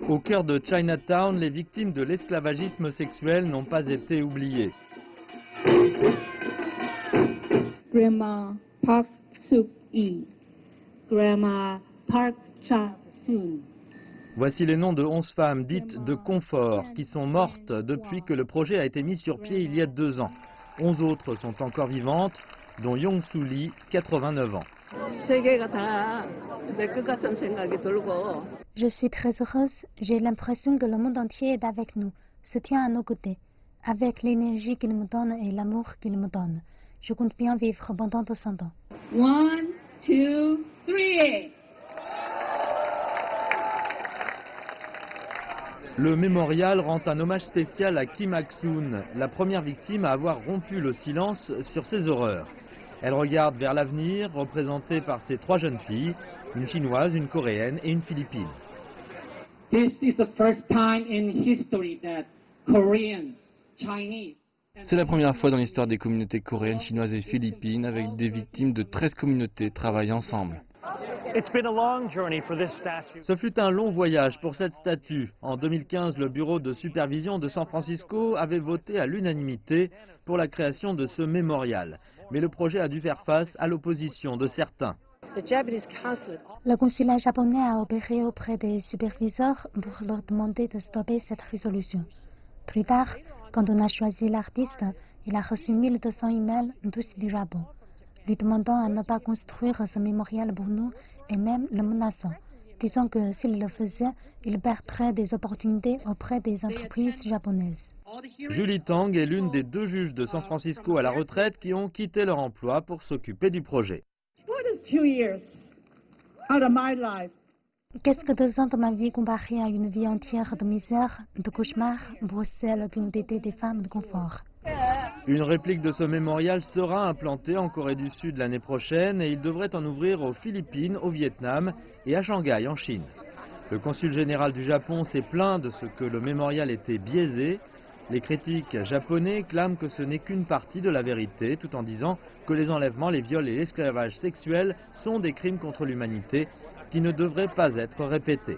Au cœur de Chinatown, les victimes de l'esclavagisme sexuel n'ont pas été oubliées. Grandma Park Suk-hee, Grandma Park Cha-soon. Voici les noms de 11 femmes dites de confort qui sont mortes depuis que le projet a été mis sur pied il y a 2 ans. 11 autres sont encore vivantes, dont Yong-soo Lee, 89 ans. Je suis très heureuse, j'ai l'impression que le monde entier est avec nous, se tient à nos côtés, avec l'énergie qu'il me donne et l'amour qu'il me donne. Je compte bien vivre pendant 200 ans. 1, 2, 3. Le mémorial rend un hommage spécial à Kim Ak-soon, la première victime à avoir rompu le silence sur ces horreurs. Elle regarde vers l'avenir, représentée par ses 3 jeunes filles, une chinoise, une coréenne et une philippine. This is the first time in history that Korean, Chinese. C'est la première fois dans l'histoire des communautés coréennes, chinoises et philippines avec des victimes de 13 communautés travaillent ensemble. Ce fut un long voyage pour cette statue. En 2015, le bureau de supervision de San Francisco avait voté à l'unanimité pour la création de ce mémorial. Mais le projet a dû faire face à l'opposition de certains. Le consulat japonais a opéré auprès des superviseurs pour leur demander de stopper cette résolution. Plus tard, quand on a choisi l'artiste, il a reçu 1200 emails, tous du Japon, lui demandant à ne pas construire ce mémorial pour nous et même le menaçant, disant que s'il le faisait, il perdrait des opportunités auprès des entreprises japonaises. Julie Tang est l'une des 2 juges de San Francisco à la retraite qui ont quitté leur emploi pour s'occuper du projet. Qu'est-ce que 2 ans de ma vie comparé à une vie entière de misère, de cauchemar pour celles qui ont été des femmes de confort? Une réplique de ce mémorial sera implantée en Corée du Sud l'année prochaine et il devrait en ouvrir aux Philippines, au Vietnam et à Shanghai en Chine. Le consul général du Japon s'est plaint de ce que le mémorial était biaisé. Les critiques japonais clament que ce n'est qu'une partie de la vérité, tout en disant que les enlèvements, les viols et l'esclavage sexuel sont des crimes contre l'humanité qui ne devraient pas être répétés.